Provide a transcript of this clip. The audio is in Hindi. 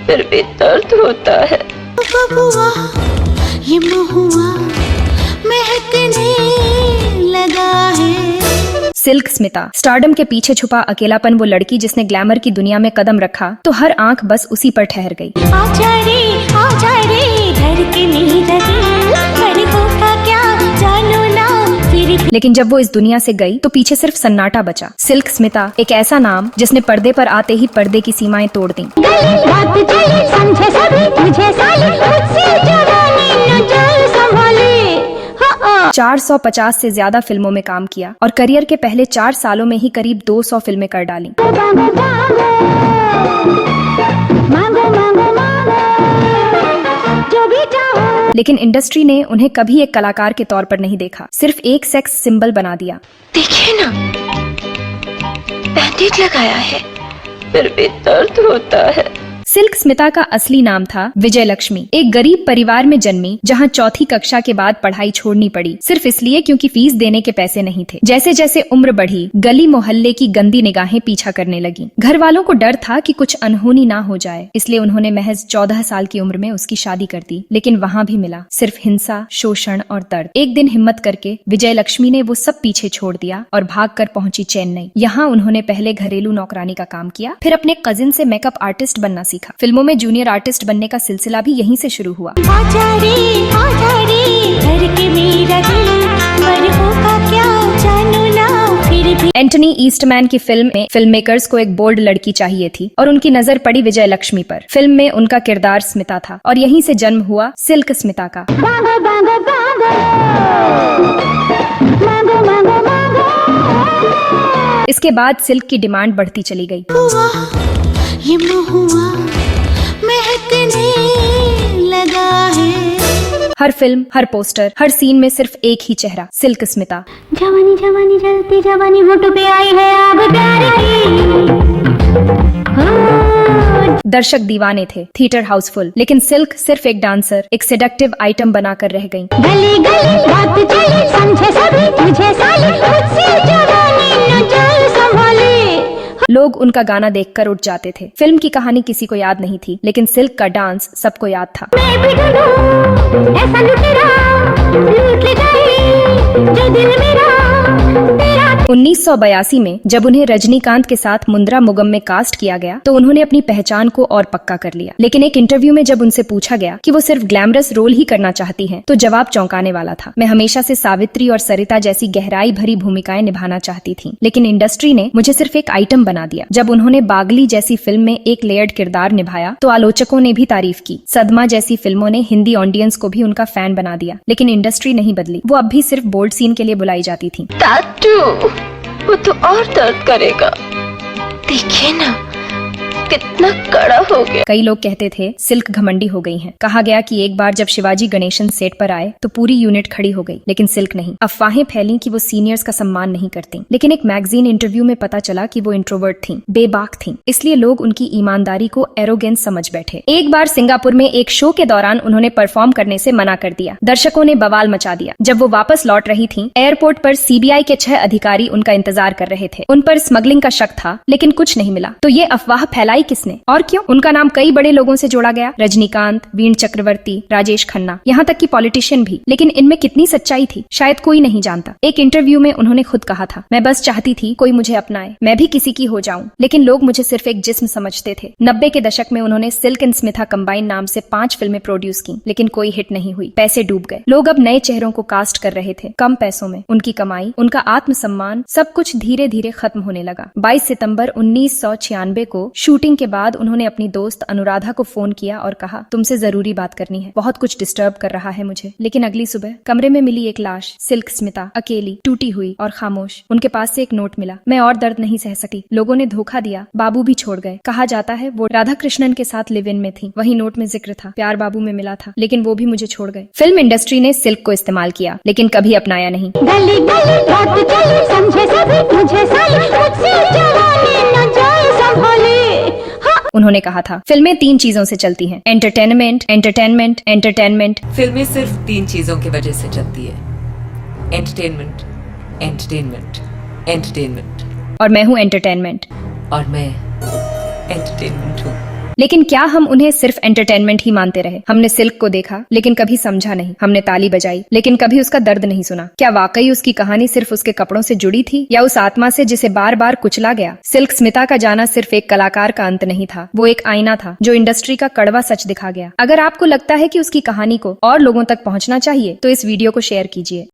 फिर भी दर्द होता है। ये महुआ महकने लगा है। सिल्क स्मिता, स्टारडम के पीछे छुपा अकेलापन, वो लड़की जिसने ग्लैमर की दुनिया में कदम रखा तो हर आंख बस उसी पर ठहर गई। आजा रे धड़कने लगी, धड़कों का क्या जानू ना फिर। लेकिन जब वो इस दुनिया से गई तो पीछे सिर्फ सन्नाटा बचा। सिल्क स्मिता एक ऐसा नाम जिसने पर्दे पर आते ही पर्दे की सीमाएं तोड़ दी। 450 से ज्यादा फिल्मों में काम किया और करियर के पहले 4 सालों में ही करीब 200 फिल्में कर डाली। लेकिन इंडस्ट्री ने उन्हें कभी एक कलाकार के तौर पर नहीं देखा, सिर्फ एक सेक्स सिंबल बना दिया। देखिए ना, बैंडेज लगाया है, फिर भी दर्द होता है। सिल्क स्मिता का असली नाम था विजय लक्ष्मी। एक गरीब परिवार में जन्मी जहां चौथी कक्षा के बाद पढ़ाई छोड़नी पड़ी, सिर्फ इसलिए क्योंकि फीस देने के पैसे नहीं थे। जैसे जैसे उम्र बढ़ी, गली मोहल्ले की गंदी निगाहें पीछा करने लगी। घर वालों को डर था कि कुछ अनहोनी ना हो जाए, इसलिए उन्होंने महज 14 साल की उम्र में उसकी शादी कर दी। लेकिन वहाँ भी मिला सिर्फ हिंसा, शोषण और दर्द। एक दिन हिम्मत करके विजय लक्ष्मी ने वो सब पीछे छोड़ दिया और भागकर पहुंची चेन्नई। यहाँ उन्होंने पहले घरेलू नौकरानी का काम किया, फिर अपने कजिन से मेकअप आर्टिस्ट बनना सीखा। फिल्मों में जूनियर आर्टिस्ट बनने का सिलसिला भी यहीं से शुरू हुआ। आजा रे धड़के मेरा दिल, बर्फों का क्या जानू ना फिर भी। एंटनी ईस्टमैन की फिल्म में फिल्म मेकर्स को एक बोल्ड लड़की चाहिए थी और उनकी नजर पड़ी विजय लक्ष्मी पर। फिल्म में उनका किरदार स्मिता था और यहीं से जन्म हुआ सिल्क स्मिता का। इसके बाद सिल्क की डिमांड बढ़ती चली गई। ये महुआ महकने लगा है। हर फिल्म, हर पोस्टर, हर सीन में सिर्फ एक ही चेहरा, सिल्क स्मिता। जवानी जवानी जलती जवानी होठों पे आई है आग प्यार की। दर्शक दीवाने थे, थिएटर हाउसफुल, लेकिन सिल्क सिर्फ एक डांसर, एक सेडक्टिव आइटम बनाकर रह गई। गली गली बात चली, समझे सभी तुझे साली, मुझसे जवानी न जाए संभाली। लोग उनका गाना देखकर उठ जाते थे। फिल्म की कहानी किसी को याद नहीं थी, लेकिन सिल्क का डांस सबको याद था। मैं भी डूबूं, ऐसा लुटेरा, लूट ले जाए जो दिल मेरा तेरा। 1982 में जब उन्हें रजनीकांत के साथ मुंद्रा मुगम में कास्ट किया गया तो उन्होंने अपनी पहचान को और पक्का कर लिया। लेकिन एक इंटरव्यू में जब उनसे पूछा गया कि वो सिर्फ ग्लैमरस रोल ही करना चाहती हैं, तो जवाब चौंकाने वाला था। मैं हमेशा से सावित्री और सरिता जैसी गहराई भरी भूमिकाएं निभाना चाहती थी, लेकिन इंडस्ट्री ने मुझे सिर्फ एक आइटम बना दिया। जब उन्होंने बागली जैसी फिल्म में एक लेयर्ड किरदार निभाया तो आलोचकों ने भी तारीफ की। सदमा जैसी फिल्मों ने हिंदी ऑडियंस को भी उनका फैन बना दिया, लेकिन इंडस्ट्री नहीं बदली। वो अब भी सिर्फ बोल्ड सीन के लिए बुलाई जाती थी। टैटू, वो तो और दर्द करेगा। देखिए ना, कितना कड़ा हो गया। कई लोग कहते थे सिल्क घमंडी हो गई हैं। कहा गया कि एक बार जब शिवाजी गणेशन सेट पर आए तो पूरी यूनिट खड़ी हो गई, लेकिन सिल्क नहीं। अफवाहें फैली कि वो सीनियर्स का सम्मान नहीं करती, लेकिन एक मैगजीन इंटरव्यू में पता चला कि वो इंट्रोवर्ट थीं, बेबाक थीं। इसलिए लोग उनकी ईमानदारी को एरोगेंस समझ बैठे। एक बार सिंगापुर में एक शो के दौरान उन्होंने परफॉर्म करने से मना कर दिया। दर्शकों ने बवाल मचा दिया। जब वो वापस लौट रही थी, एयरपोर्ट पर सीबीआई के 6 अधिकारी उनका इंतजार कर रहे थे। उन पर स्मगलिंग का शक था, लेकिन कुछ नहीं मिला। तो ये अफवाह फैलाई किसने और क्यों? उनका नाम कई बड़े लोगों से जोड़ा गया, रजनीकांत, वीण चक्रवर्ती, राजेश खन्ना, यहाँ तक कि पॉलिटिशियन भी। लेकिन इनमें कितनी सच्चाई थी, शायद कोई नहीं जानता। एक इंटरव्यू में उन्होंने खुद कहा था, मैं बस चाहती थी कोई मुझे अपनाए, मैं भी किसी की हो जाऊं, लेकिन लोग मुझे सिर्फ एक जिस्म समझते थे। 90 के दशक में उन्होंने सिल्क एंड स्मिथा कंबाइन नाम से 5 फिल्में प्रोड्यूस की, लेकिन कोई हिट नहीं हुई। पैसे डूब गए। लोग अब नए चेहरों को कास्ट कर रहे थे, कम पैसों में। उनकी कमाई, उनका आत्मसम्मान, सब कुछ धीरे धीरे खत्म होने लगा। 22 सितंबर 1996 को शूटिंग के बाद उन्होंने अपनी दोस्त अनुराधा को फोन किया और कहा, तुमसे जरूरी बात करनी है, बहुत कुछ डिस्टर्ब कर रहा है मुझे। लेकिन अगली सुबह कमरे में मिली एक लाश, सिल्क स्मिता, अकेली, टूटी हुई और खामोश। उनके पास से एक नोट मिला, मैं और दर्द नहीं सह सकी, लोगों ने धोखा दिया, बाबू भी छोड़ गए। कहा जाता है वो राधा कृष्णन के साथ लिव इन में थी। वही नोट में जिक्र था, प्यार बाबू में मिला था, लेकिन वो भी मुझे छोड़ गए। फिल्म इंडस्ट्री ने सिल्क को इस्तेमाल किया, लेकिन कभी अपनाया नहीं। गली गली बात चली, समझे सभी तुझे साली, मुझसे जवानी न जाए संभाली। उन्होंने कहा था, फिल्में 3 चीजों से चलती हैं, एंटरटेनमेंट, एंटरटेनमेंट, एंटरटेनमेंट। फिल्में सिर्फ 3 चीजों की वजह से चलती है, एंटरटेनमेंट, एंटरटेनमेंट, एंटरटेनमेंट। और मैं हूँ एंटरटेनमेंट। और मैं एंटरटेनमेंट हूँ। लेकिन क्या हम उन्हें सिर्फ एंटरटेनमेंट ही मानते रहे? हमने सिल्क को देखा लेकिन कभी समझा नहीं, हमने ताली बजाई लेकिन कभी उसका दर्द नहीं सुना। क्या वाकई उसकी कहानी सिर्फ उसके कपड़ों से जुड़ी थी या उस आत्मा से जिसे बार बार कुचला गया? सिल्क स्मिता का जाना सिर्फ एक कलाकार का अंत नहीं था, वो एक आईना था जो इंडस्ट्री का कड़वा सच दिखा गया। अगर आपको लगता है कि उसकी कहानी को और लोगों तक पहुंचना चाहिए तो इस वीडियो को शेयर कीजिए।